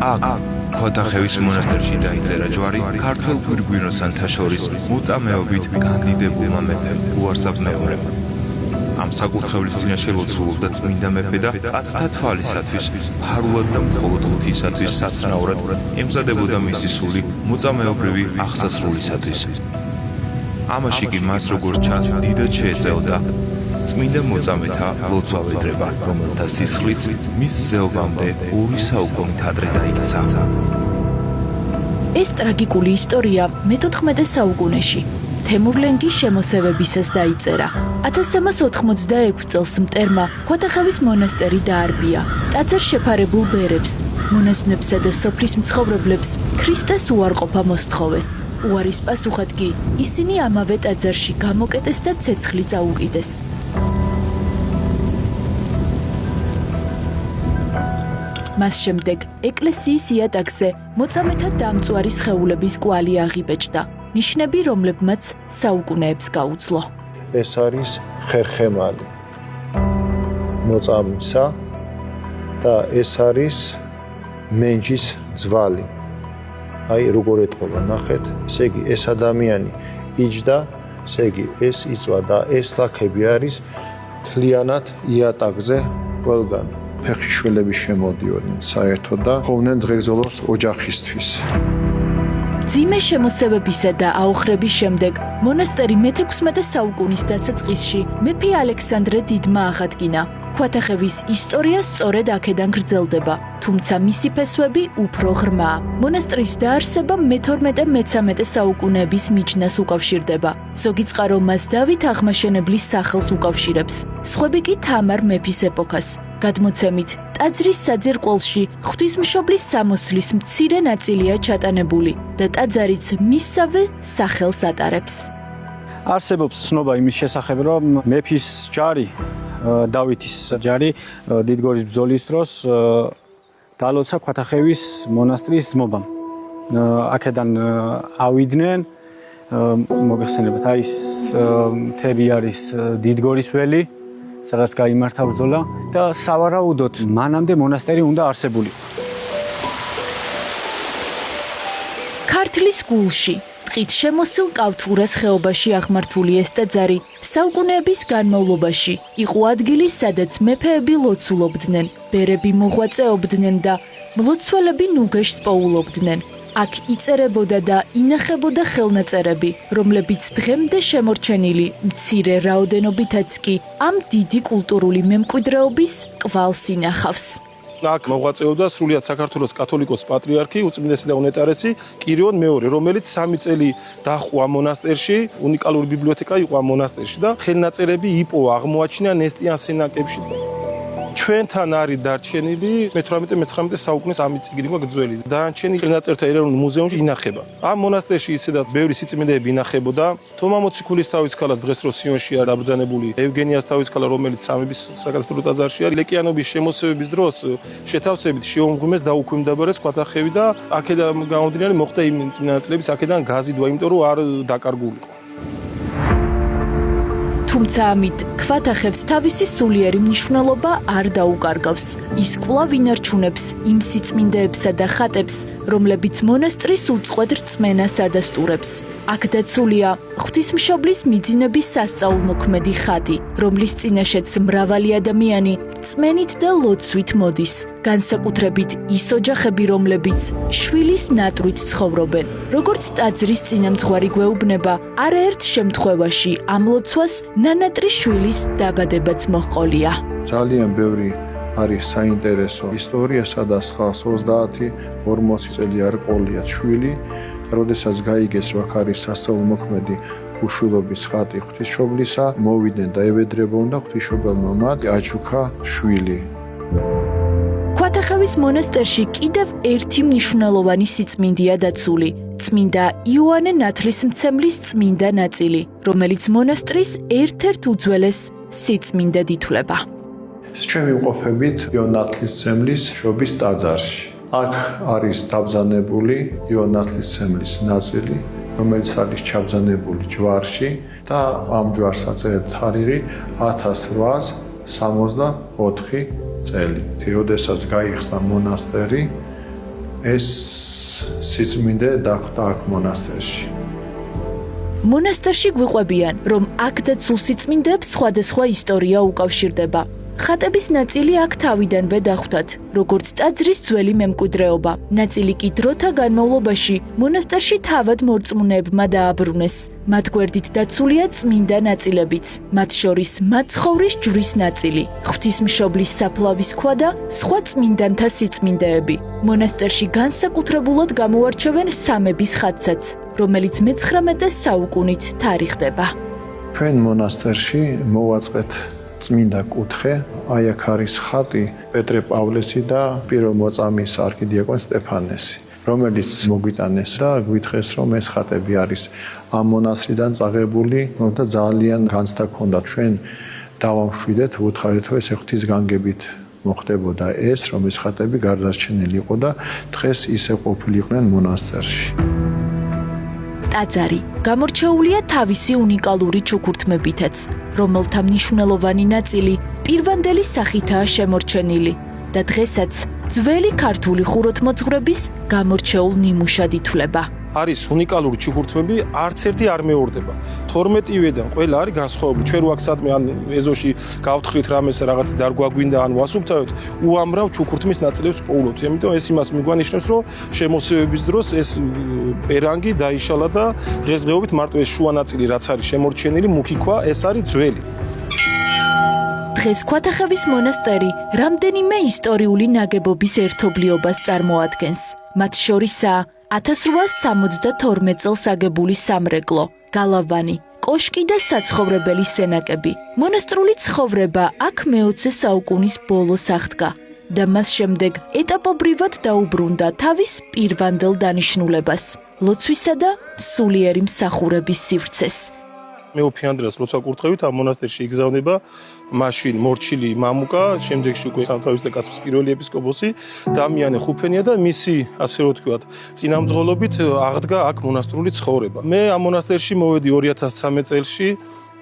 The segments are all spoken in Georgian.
აქ ქოთახევის მონასტერში დაიწერა ჯვარი ქართველ გვირგვინოსანთა შორის მოწამეობით კანდიდებულმა მეფემ უარსაბ მეორემ. ამ საკურთხევლის წინაშე ლოცულობდა წმინდა მეფე და კაცთა თვალისათვის ფარულად და მხოლოდ ღვთისათვის საცნაურად ემზადებოდა მისი სული მოწამეობრივი აღსასრულისათვის. ამაში კი მას როგორც ჩანს დიდად შეეწეოდა წმინდა მოწამეთა ლოცვა-ვედრება, რომელთა სისხლიც მის ზეობამდე 2 საუკუნით ადრე დაიქცა. ეს ტრაგიკული ისტორია მე-14 საუკუნეში თემურლენგის შემოსევებისას დაიწერა. 1386 წელს მტერმა ქოთახევის მონასტერი დაარბია. ტაძარს შეფარებულ ბერებს, მონაზვნებსა და სოფლის მცხოვრებლებს ქრისტეს უარყოფა მოსთხოვეს. უარის პასუხად კი ისინი ამავე ტაძარში გამოკეტეს და ცეცხლი წაუკიდეს. მას შემდეგ ეკლესიის იატაკზე მოწამეთა დამწვარი სხეულების კვალი აღიბეჭდა, ნიშნები რომლებმაც საუკუნეებს გაუძლო. ეს არის ხერხემალი მოწამისა და ეს არის მენჯის ძვალი. აი როგორ ეთყობა, ნახეთ, ესე იგი ეს ადამიანი იჯდა, ესე იგი ეს იწვა და ეს ლაქები არის თლიანად იატაკზე ყველგან. ფეხში შველები შემოდიოდნენ საერთოდ და ხოვდნენ დღესდღეობით ოჯახისთვის. ძიმე შემოსევებისა და აოხრების შემდეგ მონასტერი მე-16 საუკუნის დასაწყისში მეფე ალექსანდრე დიდმა აღადგინა. ქოთახევის ისტორია სწორედ აქედან გრძელდება, თუმცა მისი ფესვები უფრო ღრმაა. მონასტრის დაარსება მე-12-13 საუკუნეების მიჯნას უკავშირდება. ზოგი წყარო მას დავით აღმაშენებლის სახელს უკავშირებს, სხვები კი თამარ მეფის ეპოქას. გადმოცემით, ტაძრის საძირკველში ღვთისმშობლის სამოსლის მცირე ნაწილია ჩატანებული და ტაძარიც მისსავე სახელს ატარებს. არსებობს ცნობა იმის შესახებ, რომ მეფის ჯარი, დავითის ჯარი დიდგორის ბრძოლის დროს დალოცა ქოთახევის მონასტრის ძმობამ. აქედან ავიდნენ, მოგეხსენებათ, აი ეს მთები არის დიდგორის ველი, სადაც გაიმართა ბრძოლა და სავარაუდოდ მანამდე მონასტერი უნდა არსებულიყო. ქართლის გულში ტყით შემოსილ კავთურას ხეობაში აღმართული ეს ტაძარი საუკუნეების განმავლობაში იყო ადგილი, სადაც მეფეები ლოცულობდნენ, ბერები მოღვაწეობდნენ და მლოცველები ნუგეშს პოულობდნენ. აქ იწერებოდა და ინახებოდა ხელნაწერები, რომლებიც დღემდე შემორჩენილი მცირე რაოდენობითაც კი ამ დიდი კულტურული მემკვიდრეობის კვალს ინახავს. აქ მოღვაწეობდა სრულიად საქართველოს კათოლიკოს პატრიარქი უწმინდესი და უნეტარესი კირიონ მეორე, რომელიც 3 წელი დაჰყვა მონასტერში, უნიკალური ბიბლიოთეკა იყო ამ მონასტერში და ხელნაწერები იპოვა, აღმოაჩინა ნესტიან სენაკებში. ჩვენთან არის დარჩენილი მე-18-19 საუკუნის ამის წიგნი გვაქვს. დანარჩენი ხელნაწერთა ეროვნულ მუზეუმში ინახება. ამ მონასტერში ისედაც ბევრი სიწმინდეები ინახებოდა. თომა მოციქულის თავის ქალა დღეს რო სიონში არის დაბრძანებული, ევგენიას თავის ქალა, რომელიც სამების საკათედრო ტაძარში არის. ლეკიანობის შემოსევების დროს შეთავსებით შეუმღვიმეს და უქვემდებარეს ქოთახევი და აქედან გამომდინარე მოხდა იმ წინაწლების აქედან გაზიდვა, იმიტომ რომ არ დაკარგულიყო. თუმცა ამით ქოთახევს თავისი სულიერი მნიშვნელობა არ დაუკარგავს. ის კვლავ ინარჩუნებს იმ სიწმინდეებსა და ხატებს, რომლებიც მონასტრის უწყვეტ რწმენას ადასტურებს. აქ დაცულია ღვთისმშობლის მიძინების სასწაულმოქმედი ხატი, რომლის წინაშეც მრავალი ადამიანი რწმენით და ლოცვით მოდის. განსაკუთრებით ის ოჯახები, რომლებიც შვილის ნატრვით ცხოვრობენ. როგორც ტაძრის წინამძღვარი გვეუბნება, არაერთ შემთხვევაში ამ ლოცვას ნანატრის შვილის დაბადებაც მოჰყოლია. ძალიან ბევრი არის საინტერესო ისტორია, სადაც ხალხს 30-40 წელი არ ყოლიათ შვილი, როდესაც გაიგეს აქ არის სასწაულმოქმედი უშვილობის ხატი ღვთისმშობლისა, მოვიდნენ და ევედრებონ და ღვთისმშობელმა მათ აჩუქა შვილი. ქოთახევის მონასტერში კიდევ ერთი მნიშვნელოვანი სიწმინდეა დაცული, წმინდა იოანე ნათლისმცემლის წმინდა ნაწილი, რომელიც მონასტრის ერთ-ერთ უძველეს სიწმინდედ ითვლება. ჩვენ ვიმყოფებით იოანე ნათლისმცემლის შობის ტაძარში. აქ არის დაბრძანებული იოანე ნათლისმცემლის ნაწილი, რომელიც არის ჩაბრძანებული ჯვარში და ამ ჯვარს აწერეთ თარიღი 1864 წელი. როდესაც გაიხსნა მონასტერი, ეს სიწმინდე დახვდა აქ მონასტერში. მონასტერში გვიყვებიან, რომ აქ დაცულ სიწმინდეებს სხვადასხვა ისტორია უკავშირდება. ხატების ნაწილი აქ თავიდანვე დახვდათ, როგორც ტაძრის ძველი მემკვიდრეობა. ნაწილი კი დროთა განმავლობაში მონასტერში თავად მორწმუნეებმა დააბრუნეს. მათ გვერდით დაცულია წმინდა ნაწილებიც, მათ შორის მაცხოვრის ჯვრის ნაწილი, ღვთისმშობლის საფლავის ქვა და სხვა წმინდანთა სიწმინდეები. მონასტერში განსაკუთრებულად გამოარჩევენ სამების ხატსაც, რომელიც მე-19 საუკუნით თარიღდება. ჩვენ მონასტერში მოვაწყეთ წმინდა კუთხე, აი აქ არის ხატი პეტრე პავლესი და პირველ მოწამის არქიდიაკონ სტეფანესი, რომელიც მოგვიტანეს და გვითხრეს, რომ ეს ხატები არის ამ მონასტრიდან წაღებული და ძალიან განცდა ქონდა. ჩვენ დავამშვიდეთ, ვუთხარით, რომ ეს ღვთის განგებით მოხდებოდა ეს, რომ ეს ხატები გარდარჩენილი იყო და დღეს ისე ყოფილიყვნენ მონასტერში. ტაძარი გამორჩეულია თავისი უნიკალური ჩუქურთმებითაც, რომელთა მნიშვნელოვანი ნაწილი პირვანდელი სახითაა შემორჩენილი და დღესაც ძველი ქართული ხუროთმოძღვრების გამორჩეულ ნიმუშად ითვლება. არის უნიკალური ჩუქურთმები, არც ერთი არ მეორდება. 12-ვედან ყველა არის განსხვავებული. ჩვენ რო აქ სადმე ან ეზოში გავთხრით რამეს რაღაც დარგვაგვინდა ან ვასუფთავეთ, უამრავ ჩუქურთმის ნაწილებს პოულობთ. ამიტომ ეს იმას მიგვანიშნებს, რომ შემოსევების დროს ეს პერანგი დაიშალა და დღესდღეობით მარტო ეს შუა ნაწილი რაც არის შემორჩენილი, მუქი ქვა, ეს არის ძველი. დღეს ქვათახევის მონასტერი რამდენიმე ისტორიული ნაგებობის ერთობლიობას წარმოადგენს. მათ შორისაა 1872 წელს აგებული სამრეკლო, გალავანი, კოშკი და საცხოვრებელი სენაკები. მონასტრული ცხოვრება აქ მე-20 საუკუნის ბოლოს აღდგა და მას შემდეგ ეტაპობრივად დაუბრუნდა თავის პირვანდელ დანიშნულებას, ლოცვისა და სულიერი მსახურების სივრცეს. მე უფიანდრას როცა კურთხევით ამ მონასტერში იგზავნება მაშინ მორჩილი მამუკა, შემდეგში უკვე სამთავისთა კაცის პირველი ეპისკოპოსი დამიანე ხუფენია და მისი, ასე რომ ვთქვათ, წინამძღოლობით აღდგა აქ მონასტრული ცხოვრება. მე ამ მონასტერში მოვედი 2013 წელში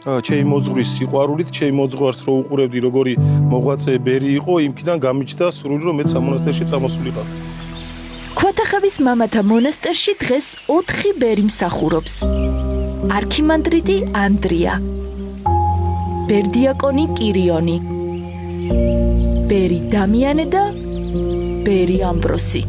ჩემი მოძღვრის სიყვარულით, ჩემი მოძღვარს რო უყურებდი, როგორი მოღვაწე ბერი იყო, იმქიდან გამიჩნდა სრული რომ მეც ამ მონასტერში წამოსულიყავ. ქვათახევის მამათა მონასტერში დღეს 4 ბერი მსახურობს. არქიმანდრიტი ანდრია, ბერდიაკონი კირიონი, ბერი დამიანე და ბერი ამბროსი.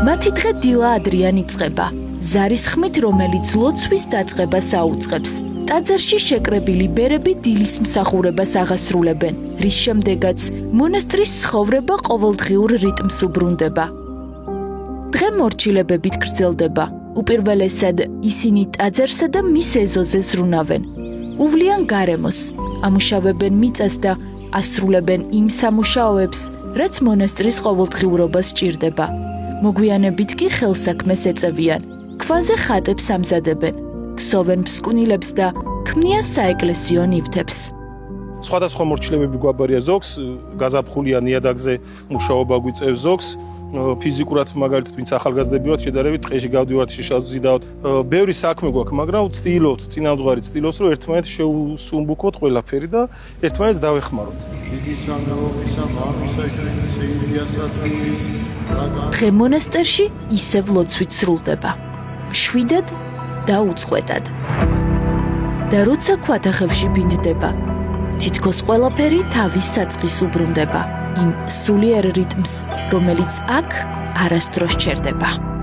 მათი დღე დილა ადრიან იწყება, ზარის ხმით, რომელიც ლოცვის დაწყებას აუწყებს. ტაძარში შეკრებილი ბერები დილის მსახურებას აღასრულებენ, რის შემდეგაც მონასტრის ცხოვრება ყოველდღიურ რიტმს უბრუნდება. დღე მორჩილებებით გრძელდება. უპირველესად ისინი ტაძარსა და მის ეზოზე ზრუნავენ. უვლიან გარემოს, ამუშავებენ მიწას და ასრულებენ იმ სამუშაოებს, რაც მონასტრის ყოველდღიურობას სჭირდება. მოგვიანებით კი ხელსაქმეს ეწევიან, ქვაზე ხატებს ამზადებენ, ქსოვენ მსკვნილებს და ქმნიან საეკლესიო ნივთებს. სხვადასხვა მორჩილებები გვაბარია, ზოგს გაზაფხულია ნიადაგზე მუშაობა გვიწევს, ზოგს ფიზიკურად მაგალითად ვინც ახალგაზრდები ვართ შედარებით ტყეში გავდივართ შიშაზე ვზიდავთ. ბევრი საქმე გვაქვს, მაგრამ ვცდილობთ, წინამძღვარი ცდილობს, რომ ერთმანეთს შევსუმბუქოთ ყველაფერი და ერთმანეთს დავეხმაროთ. დღე მონასტერში ისევ ლოცვით სრულდება, მშვიდად და უწყვეტად. და როცა ქვათახევში ბინდდება, თითქოს ყველაფერი თავის საწყის უბრუნდება, იმ სულიერ რიტმს, რომელიც აქ არასდროს ჩერდება.